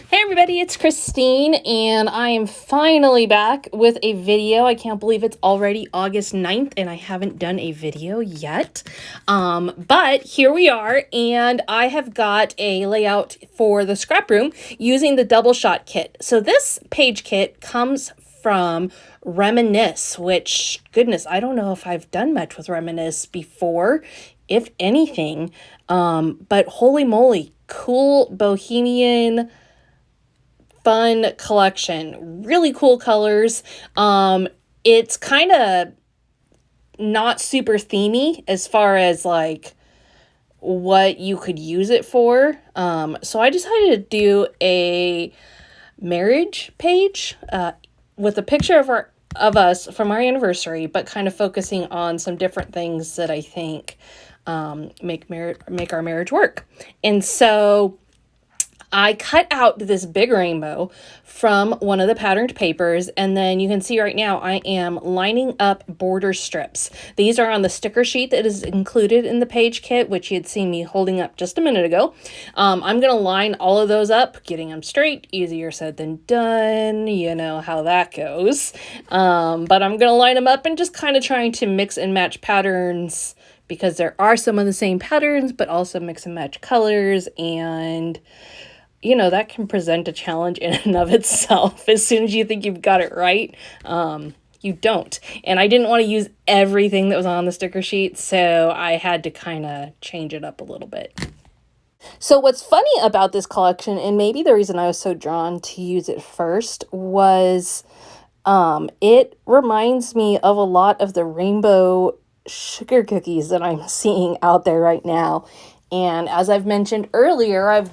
Hey everybody, it's Christine, and I am finally back with a video. I can't believe it's already August 9th, and I haven't done a video yet. But here we are, and I have got a layout for the ScrapRoom using the DoubleShot kit. So this page kit comes from Reminisce, which, goodness, I don't know if I've done much with Reminisce before, if anything. But holy moly, cool bohemian fun collection, really cool colors. It's kind of not super themey as far as like what you could use it for. So I decided to do a marriage page with a picture of us from our anniversary, but kind of focusing on some different things that I think make our marriage work. And so I cut out this big rainbow from one of the patterned papers, and then you can see right now I am lining up border strips. These are on the sticker sheet that is included in the page kit, which you had seen me holding up just a minute ago. I'm going to line all of those up, getting them straight, easier said than done. You know how that goes. But I'm going to line them up and just kind of trying to mix and match patterns, because there are some of the same patterns, but also mix and match colors, and you know, that can present a challenge in and of itself. As soon as you think you've got it right, you don't. And I didn't want to use everything that was on the sticker sheet, so I had to kind of change it up a little bit. So what's funny about this collection, and maybe the reason I was so drawn to use it first, was it reminds me of a lot of the rainbow sugar cookies that I'm seeing out there right now. And as I've mentioned earlier,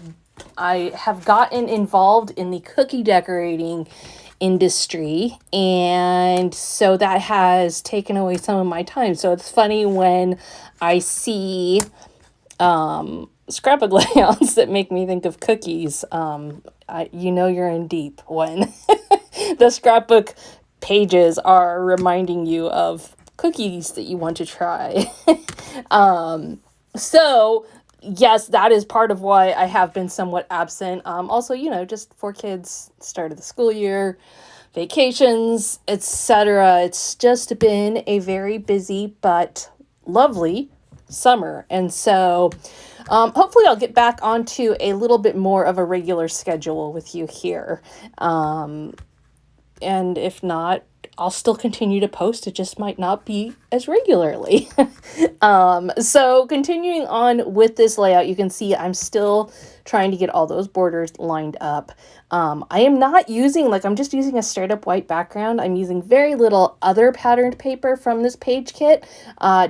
I have gotten involved in the cookie decorating industry, and so that has taken away some of my time. So it's funny when I see scrapbook layouts that make me think of cookies. You know you're in deep when the scrapbook pages are reminding you of cookies that you want to try. So yes, that is part of why I have been somewhat absent. Also, you know, just 4 kids, start of the school year, vacations, etc. It's just been a very busy but lovely summer. And so hopefully I'll get back onto a little bit more of a regular schedule with you here. And if not, I'll still continue to post. It just might not be as regularly. So continuing on with this layout, you can see I'm still trying to get all those borders lined up. I am not using, I'm just using a straight up white background. I'm using very little other patterned paper from this page kit,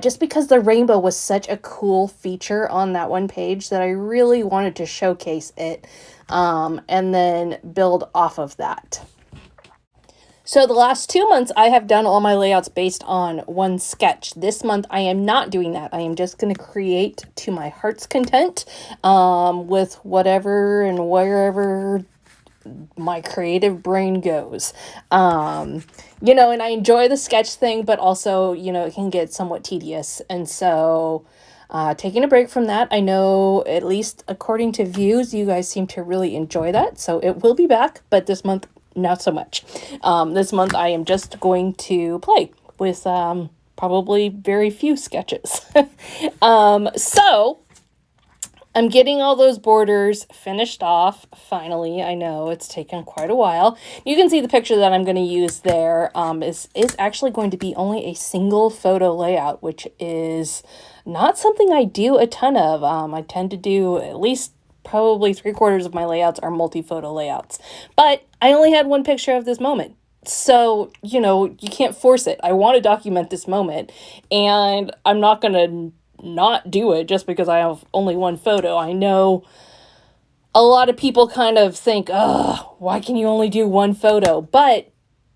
just because the rainbow was such a cool feature on that one page that I really wanted to showcase it, and then build off of that. So the last 2 months, I have done all my layouts based on one sketch. This month, I am not doing that. I am just going to create to my heart's content, with whatever and wherever my creative brain goes. You know, and I enjoy the sketch thing, but also, you know, it can get somewhat tedious. And so taking a break from that, I know, at least according to views, you guys seem to really enjoy that. So it will be back, but this month, not so much. This month I am just going to play with probably very few sketches. So I'm getting all those borders finished off finally. I know it's taken quite a while. You can see the picture that I'm going to use there is actually going to be only a single photo layout, which is not something I do a ton of. I tend to do at least probably 3/4 of my layouts are multi-photo layouts, but I only had one picture of this moment. So, you know, you can't force it. I want to document this moment, and I'm not going to not do it just because I have only one photo. I know a lot of people kind of think, oh, why can you only do one photo? But,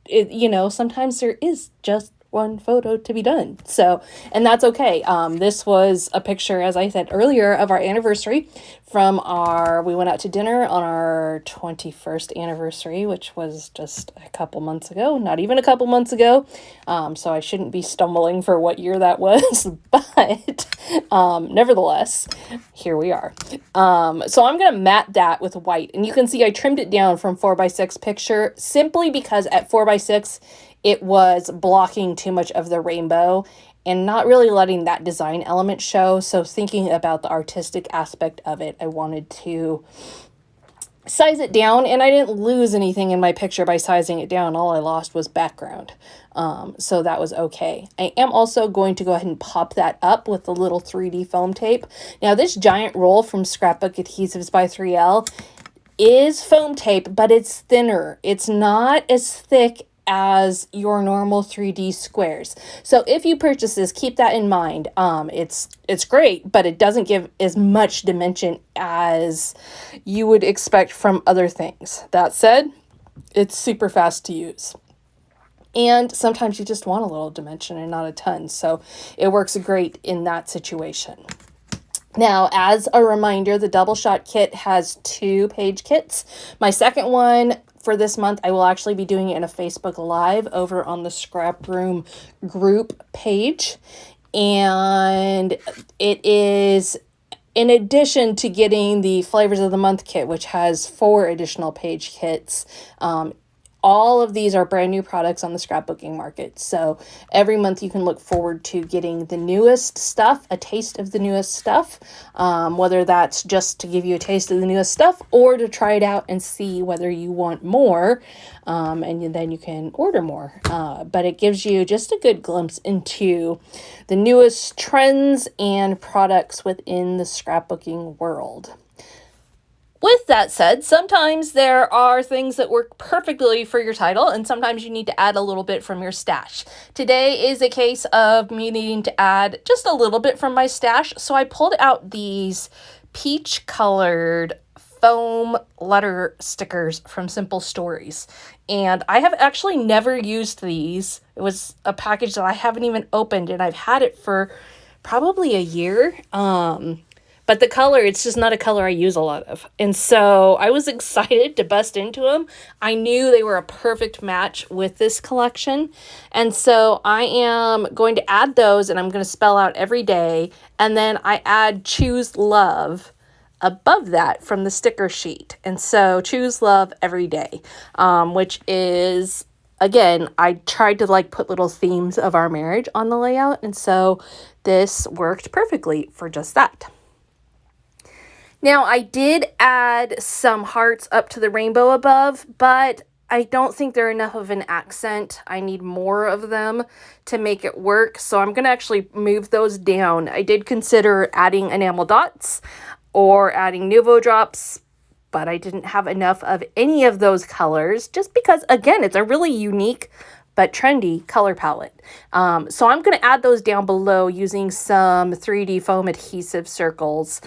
you know, sometimes there is just one photo to be done. So, and that's okay. This was a picture, as I said earlier, of our anniversary we went out to dinner on our 21st anniversary, which was just a couple months ago, not even a couple months ago. So I shouldn't be stumbling for what year that was, but nevertheless, here we are. So I'm going to matte that with white, and you can see I trimmed it down from 4x6 picture simply because at 4x6, it was blocking too much of the rainbow and not really letting that design element show. So thinking about the artistic aspect of it, I wanted to size it down, and I didn't lose anything in my picture by sizing it down. All I lost was background. So that was okay. I am also going to go ahead and pop that up with the little 3D foam tape. Now this giant roll from Scrapbook Adhesives by 3L is foam tape, but it's thinner. It's not as thick as your normal 3D squares. So if you purchase this, keep that in mind. It's great, but it doesn't give as much dimension as you would expect from other things. That said, it's super fast to use. And sometimes you just want a little dimension and not a ton. So it works great in that situation. Now, as a reminder, the DoubleShot kit has 2-page kits. My second one for this month, I will actually be doing it in a Facebook Live over on the ScrapRoom group page. And it is in addition to getting the Flavors of the Month kit, which has 4 additional page kits. All of these are brand new products on the scrapbooking market. So every month you can look forward to getting the newest stuff, a taste of the newest stuff, whether that's just to give you a taste of the newest stuff or to try it out and see whether you want more, and then you can order more. But it gives you just a good glimpse into the newest trends and products within the scrapbooking world. With that said, sometimes there are things that work perfectly for your title, and sometimes you need to add a little bit from your stash. Today is a case of me needing to add just a little bit from my stash, so I pulled out these peach-colored foam letter stickers from Simple Stories. And I have actually never used these. It was a package that I haven't even opened, and I've had it for probably a year. But the color, it's just not a color I use a lot of. And so I was excited to bust into them. I knew they were a perfect match with this collection. And so I am going to add those, and I'm going to spell out every day. And then I add Choose Love above that from the sticker sheet. And so Choose Love every day, which is, again, I tried to put little themes of our marriage on the layout. And so this worked perfectly for just that. Now, I did add some hearts up to the rainbow above, but I don't think they're enough of an accent. I need more of them to make it work, so I'm going to actually move those down. I did consider adding enamel dots or adding Nuvo drops, but I didn't have enough of any of those colors just because, again, it's a really unique but trendy color palette. So I'm going to add those down below using some 3D foam adhesive circles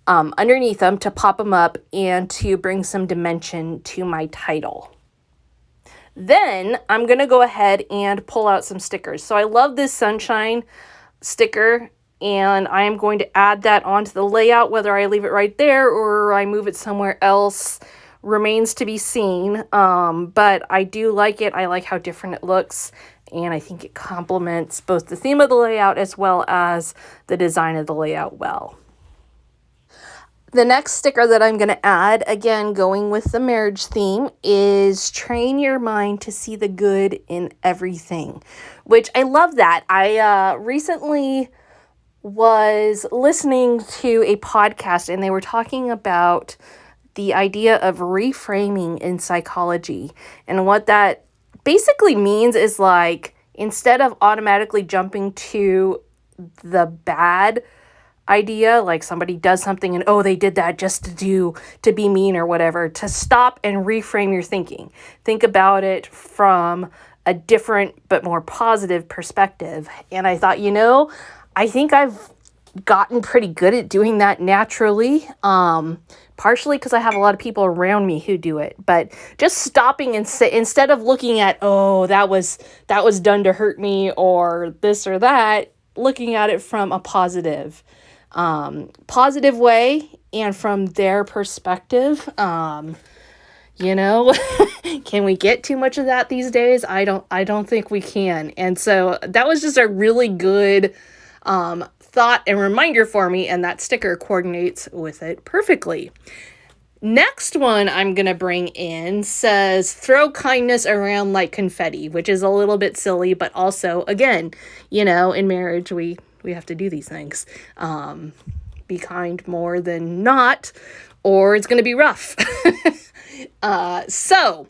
underneath them to pop them up and to bring some dimension to my title. Then I'm going to go ahead and pull out some stickers. So I love this sunshine sticker, and I am going to add that onto the layout. Whether I leave it right there or I move it somewhere else remains to be seen. But I do like it. I like how different it looks, and I think it complements both the theme of the layout as well as the design of the layout well. The next sticker that I'm going to add, again, going with the marriage theme, is train your mind to see the good in everything, which I love that. I recently was listening to a podcast, and they were talking about the idea of reframing in psychology. And what that basically means is instead of automatically jumping to the bad idea, like somebody does something and they did that just to be mean or whatever, to stop and reframe your thinking. Think about it from a different but more positive perspective. And I thought, I think I've gotten pretty good at doing that naturally. Partially because I have a lot of people around me who do it, but just stopping and instead of looking at, oh, that was done to hurt me or this or that, looking at it from a positive way and from their perspective. You know, can we get too much of that these days? I don't think we can. And so that was just a really good thought and reminder for me, and that sticker coordinates with it perfectly. Next one I'm going to bring in says, throw kindness around like confetti, which is a little bit silly, but also, again, you know, in marriage, we have to do these things. Be kind more than not, or it's going to be rough. So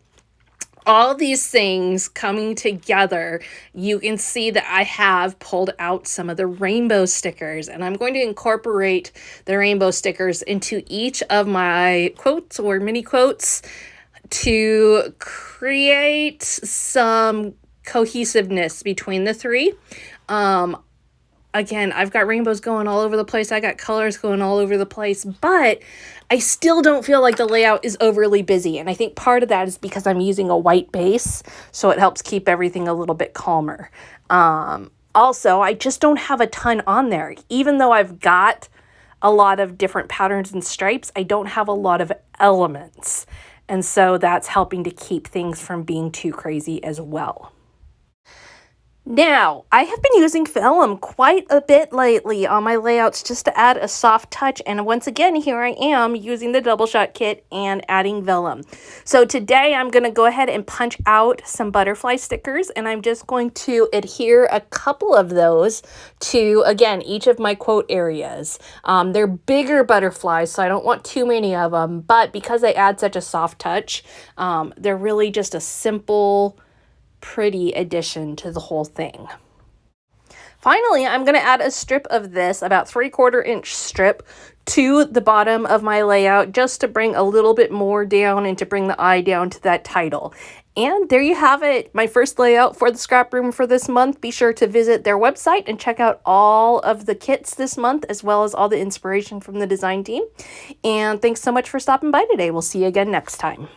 all these things coming together, you can see that I have pulled out some of the rainbow stickers, and I'm going to incorporate the rainbow stickers into each of my quotes or mini quotes to create some cohesiveness between the three. Again, I've got rainbows going all over the place. I got colors going all over the place, but I still don't feel like the layout is overly busy. And I think part of that is because I'm using a white base, so it helps keep everything a little bit calmer. Also, I just don't have a ton on there. Even though I've got a lot of different patterns and stripes, I don't have a lot of elements. And so that's helping to keep things from being too crazy as well. Now, I have been using vellum quite a bit lately on my layouts just to add a soft touch, and once again, here I am using the DoubleShot kit and adding vellum. So today I'm going to go ahead and punch out some butterfly stickers, and I'm just going to adhere a couple of those to, again, each of my quote areas. They're bigger butterflies, so I don't want too many of them, but because they add such a soft touch, they're really just a simple, pretty addition to the whole thing. Finally, I'm going to add a strip of this, about 3/4 inch strip, to the bottom of my layout just to bring a little bit more down and to bring the eye down to that title. And there you have it, my first layout for the scrap room for this month. Be sure to visit their website and check out all of the kits this month, as well as all the inspiration from the design team. And thanks so much for stopping by today. We'll see you again next time.